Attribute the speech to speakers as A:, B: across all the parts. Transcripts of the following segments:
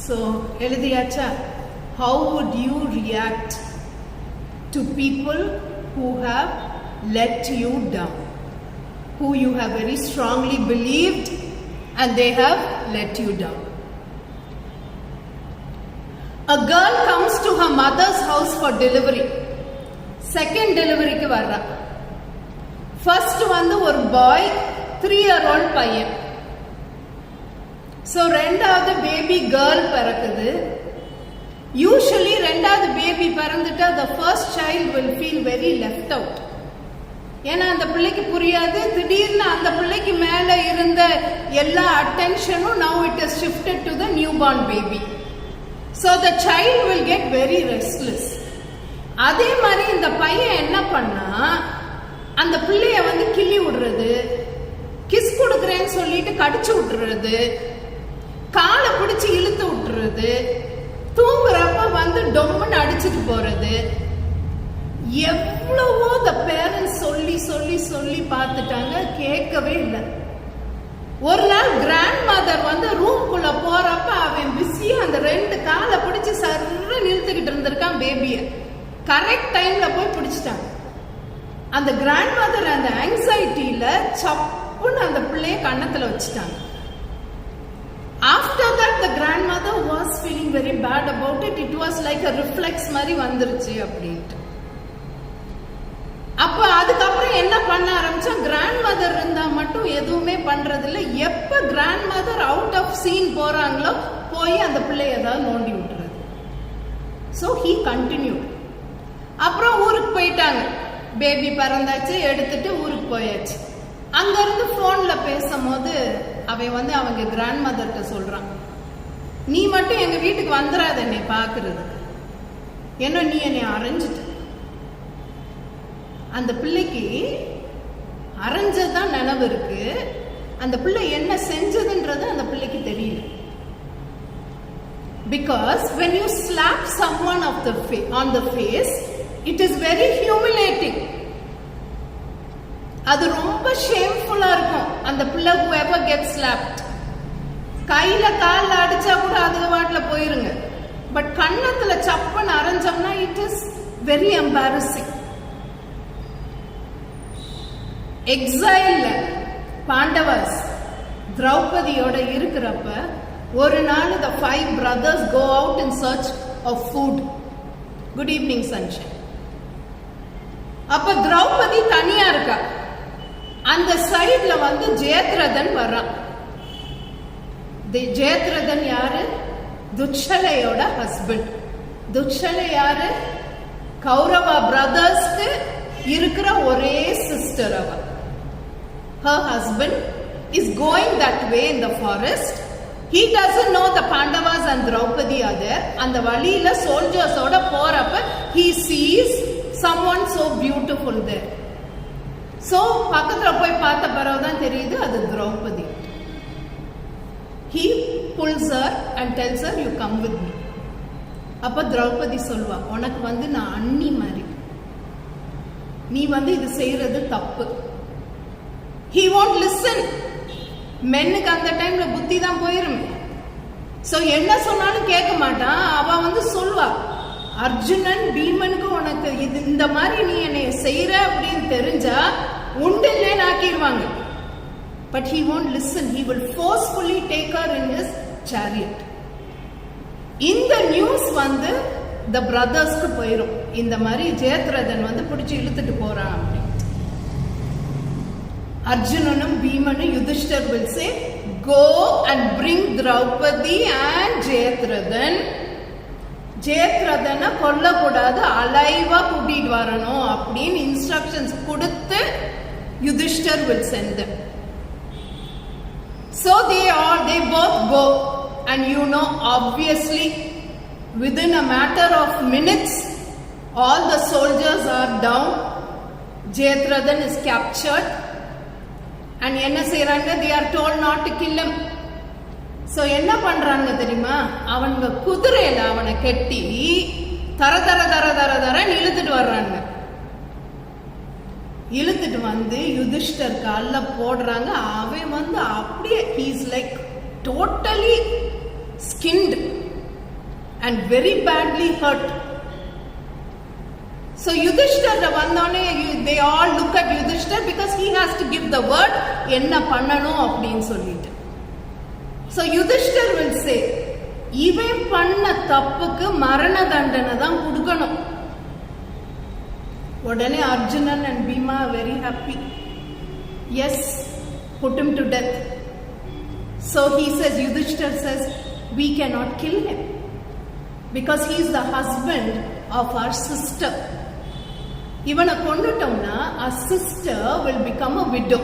A: So எழுதியாச்சா? How would you react to people who have let you down, who you have very strongly believed and they have let you down? A girl comes to her mother's house for delivery. Second delivery க்கு வர்றா. First வந்து ஒரு boy, 3-year-old பையன். So ரெண்டாவது baby girl பிறக்குது. Usually ரெண்டாவது baby பிறந்துட்டா the first child will feel very left out. ஏன்னா அந்த பிள்ளைக்கு புரியாது, திடீர்னு அந்த பிள்ளைக்கு மேல இருந்த எல்லா அட்டென்ஷனும் now it is shifted to the newborn baby. So the child will get very restless. அதே மாதிரி இந்த பையன் என்ன பண்ணா, அந்த பிள்ளைய வந்து கிள்ளி விடுறது, கிஸ் கொடுக்கறேன்னு சொல்லிட்டு கடிச்சு விட்டுறது, காலை பிடிச்சு இழுத்து விட்டுறது, தூங்குறப்ப வந்து டொம்முன்னு அடிச்சுட்டு போறது. எவ்வளவோ the parents சொல்லி சொல்லி சொல்லி பார்த்துட்டாங்க, கேட்கவே இல்லை. ஒரு நாள் கிராண்ட் மதர் வந்து ரூம்குள்ள போறப்ப அவன் பிஸியா அந்த 2 காலை பிடிச்சு சர்ற நிறுத்திக்கிட்டு இருந்திருக்கான் பேபிய. கரெக்ட் டைம்ல போய் பிடிச்சிட்டாங்க. அந்த கிராண்ட் மதர் அந்த ஆங்ஸைட்டியில சப்புன்னு அந்த பிள்ளைய கண்ணத்துல வச்சுட்டாங்க. After that the grandmother was feeling very bad about it. It was like a reflex மாதிரி வந்துருச்சு அப்படின்ட்டு. அப்ப அதுக்கப்புறம் என்ன பண்ண ஆரம்பிச்சா, கிராண்ட் மதர் இருந்தா மட்டும் எதுவுமே பண்றது இல்லை. எப்ப grandmother out of scene போறாங்களோ போய் அந்த பிள்ளை ஏதாவது நோண்டி விட்டுறது. So he continued. அப்புறம் ஊருக்கு போயிட்டாங்க. பேபி பிறந்தாச்சு, எடுத்துட்டு ஊருக்கு போயாச்சு. அங்க இருந்து போன்ல பேசும்போது அவன் வந்து அவங்க கிராண்ட் மதர்கிட்ட சொல்றான், நீ மட்டும் எங்க வீட்டுக்கு வந்துடாத என்னை பாக்குறதுக்கு, என்ன நீ என்னை அரைஞ்சிட்ட. அந்த பிள்ளைக்கு அரைஞ்சதான் நினைவு இருக்கு, அந்த பிள்ளை என்ன செஞ்சதுன்றது அந்த பிள்ளைக்கு தெரியல. Because when you slap someone on the face, it is very humiliating. அது ரொம்ப ஷேம்ஃபுல்லா இருக்கும். அந்த பிள்ளை whoever gets slapped, கையில கால்ல அடிச்சா கூட அது வாட்ல போயிருங்க. பட் கண்ணத்துல Chappan அரைஞ்சோம்னா it is very embarrassing. எக்ஸைல்ல பாண்டவஸ் திரௌபதியோட இருக்கிறப்ப ஒரு நாள் the 5 brothers go out in search of food. Good evening sunshine. அப்ப திரௌபதி தனியா இருக்கா. அந்த சைடுல வந்து ஜெயத்ரதன் வர்றான். ஜெயத்ரதன் யாரு? துச்சலையோட ஹஸ்பண்ட். துச்சலை யாரு? கௌரவா பிரதர்ஸ்க்கு இருக்கிற ஒரே சிஸ்டர் அவ. Her husband is going that way in the forest. He doesn't know the Pandavas and Draupadi are there. அந்த வழியில சோல்ஜர்ஸோட போறப்ப he sees someone so beautiful there. So பக்கத்துல போய் பார்த்த பிறகுதான் தெரியுது அது Draupadi. He pulls her and tells her, you come with me. அப்ப திரௌபதி சொல்வா, உனக்கு வந்து நான் அண்ணி மாதிரி, நீ வந்து இது செய்யறது தப்பு. He won't listen. மென்னுக்கு அந்த டைம்ல புத்தி தான் போயிருமே. சோ என்ன சொன்னாலும் கேட்க மாட்டான். அவ வந்து சொல்வா, அர்ஜுனன் பீமனுக்கு உனக்கு இது இந்த மாதிரி நீ என்னை செய்யற அப்படின்னு தெரிஞ்சா உண்டில்லே ஆக்கிடுவாங்க. But he won't listen. He will forcefully take her in his chariot. இந்த நியூஸ் வந்து the brothersக்கு போயிரும். இந்த மாதிரி ஜெயத்ரதன் வந்து பிடிச்சு இழுத்துட்டு போறான் அப்படின்னு. அர்ஜுனனும் பீமனும் Yudhishthira will say, go and bring Draupadi and ஜெயத்ரதன். ஜெயத்ரதனை கொல்லக்கூடாது, அலைவா கூட்டிட்டு வரணும் அப்படின்னு இன்ஸ்ட்ரக்ஷன்ஸ் கொடுத்து Yudhishthira will send them. So they both go, and you know, obviously within a matter of minutes all the soldiers are down. Jayadrathan is captured and என்ன செய்றாங்க, they are told not to kill him. So என்ன பண்றாங்க தெரியுமா, அவங்க குதிரையில அவனை கட்டி தர தர தர தர தர இழுத்துட்டு வர்றாங்க. இழுத்துட்டு வந்து யுதிஷ்டர் கால்ல போடுறாங்க. அவன் வந்து அப்படியே he is like totally skinned. and very badly hurt. So Yudhishthira vandone, they all look at Yudhishthira because he has to give the word enna pannano appdin sollittu. So Yudhishthira will say, ivan panna tappukku marana dandana dhaan kudukanum. Odane Arjunan and Bhima are very happy. Yes, put him to death. So he says, Yudhishthira says, we cannot kill him because he is the husband of our sister. Ivana kondutamna, our sister will become a widow.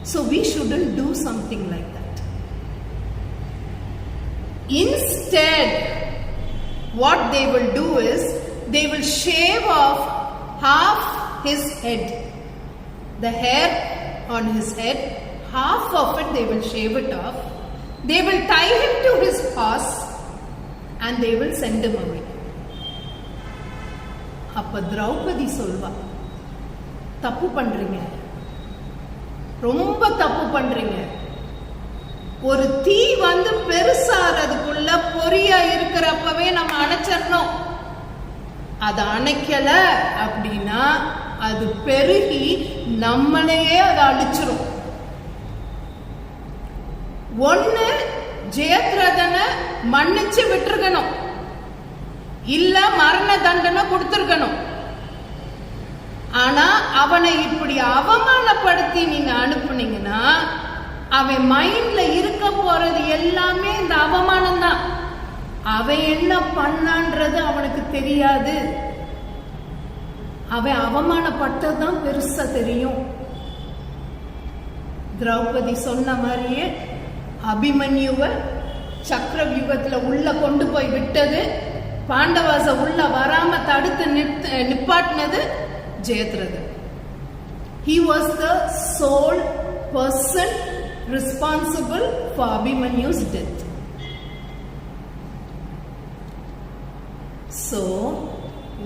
A: So we shouldn't do something like that. Instead, what they will do is, they will shave off half his head. The hair on his head, half of it they will shave it off. They will tie him to his horse and they will send him away. அப்ப திரௌபதி சொல்வா, தப்பு பண்றீங்க, ரொம்ப தப்பு பண்றீங்க. ஒரு தீ வந்து பெருசாறதுக்குள்ள பொறியா இருக்கிறப்பவே நம்ம அணைச்சிடணும். அது அணைக்கல அப்படின்னா அது பெருகி நம்மளையே அதை அழிச்சிரும். ஒண்ணு ஜெயத்ரதனை மன்னிச்சு விட்டுருக்கணும், இல்ல மரண தண்டனை கொடுத்திருக்கணும். ஆனா அவனை இப்படி அவமானப்படுத்தி நீங்க அனுப்புனீங்கன்னா அவன் மைண்ட்ல இருக்க போறது எல்லாமே இந்த அவமானம் தான். அவன் என்ன பண்ணான்றது அவனுக்கு தெரியாது. அவன் அவமானப்பட்டதுதான் பெருசா தெரியும். திரௌபதி சொன்ன மாதிரியே அபிமன்யுவ சக்கர வியூகத்துல உள்ள கொண்டு போய் விட்டது, பாண்டவாச உள்ள வராம தடுத்து நிப்பாட்டினது ஜெயத்ரதன். He was the sole person responsible for Abhimanyu's death. So,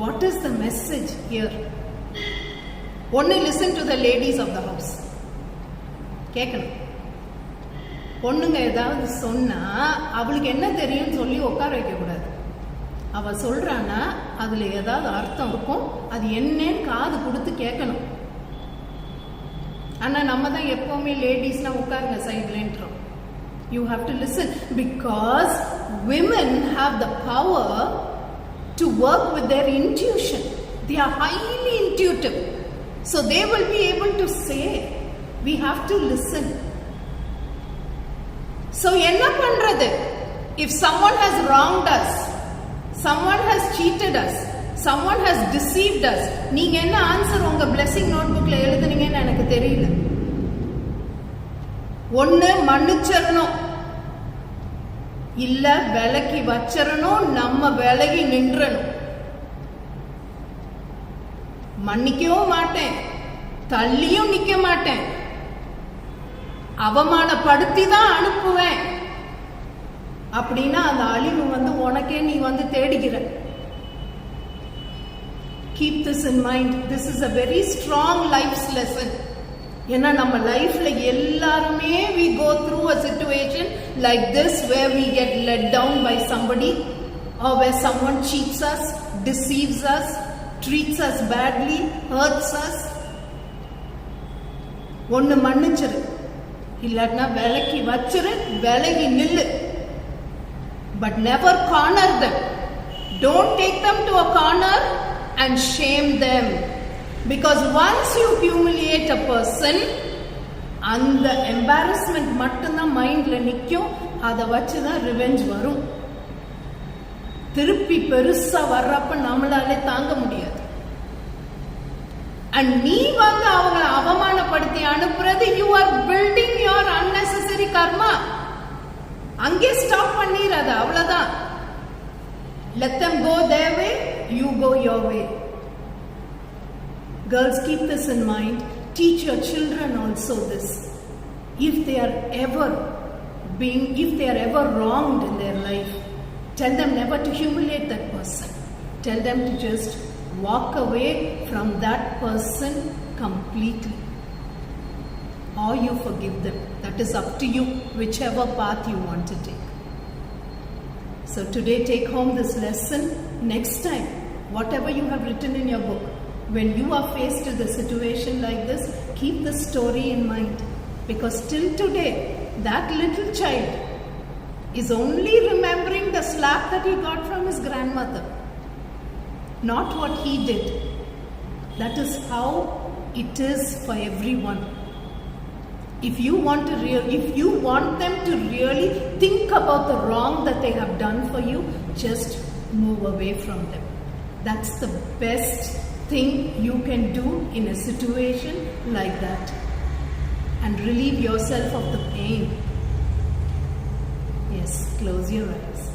A: what is the message here? Only listen to the ladies of the house. கேட்கணும். பொண்ணுங்க ஏதாவது சொன்னா அவளுக்கு என்ன தெரியும் சொல்லி உட்கார வைக்க கூடாது. அவ சொல்றானா அதுல ஏதாவது அர்த்தம் இருக்கும், அது என்னன்னு காது கொடுத்து கேட்கணும். ஆனா நம்ம தான் எப்பவுமே லேடிஸ்னா உட்காருங்க சைட்லன்றோம். You have to listen because women have the power to work with their intuition. They are highly intuitive. So they will be able to say, we have to listen. So enna pandrathu? If someone has wronged us, someone has cheated us, someone has deceived us, நீங்க என்ன answer உங்க blessing notebookல எழுதுனீங்கன்னு எனக்கு தெரியல. ஒண்ணு மன்னிச்சிரணும், இல்ல விலக்கி வச்சிரணும், நம்ம விலகி நின்றணும். மன்னிக்கவும் மாட்டேன், தள்ளியும் நிக்க மாட்டேன், அவமானப்படுத்தி தான் அனுப்புவேன் அப்படின்னா அந்த அழிவு வந்து உனக்கே நீ வந்து தேடிக்கிற. Keep this in mind. This is a very strong life's lesson. ஏன்னா நம்ம லைஃப்ல எல்லாருமே we go through a situation like this where we get let down by somebody or where someone cheats us, deceives us, treats us badly, hurts us. ஒன்னு மன்னிச்சிரு, இல்லன்னா விலக்கி வச்சிரு, விலகி நில்லு. But never corner them. Don't take them to a corner and shame them. Because once you humiliate a person, அந்த embarrassment மட்டும்தான் மைண்ட்ல நிக்கும். அதை வச்சுதான் ரிவெஞ்ச் வரும். திருப்பி பெருசா வர்றப்ப நம்மளாலே தாங்க முடியாது. And நீ வந்து அவங்களை அவமானப்படுத்தி அனுப்புறது, you are building your unnecessary karma. அங்கே ஸ்டாப் பண்ணிராத, அவ்வளவுதான். Let them go their way, you go your way. Girls, keep this in mind. Teach your children also this. If they are ever wronged in their life, tell them never to humiliate that person. Tell them to just walk away from that person completely. Or you forgive them. That is up to you, whichever path you want to take. So today take home this lesson. Next time, whatever you have written in your book, when you are faced with a situation like this, keep the story in mind. Because till today, that little child is only remembering the slap that he got from his grandmother, not what he did. That is how it is for everyone. If you want them to really think about the wrong that they have done for you, just move away from them. That's the best thing you can do in a situation like that, and relieve yourself of the pain. Yes, close your eyes.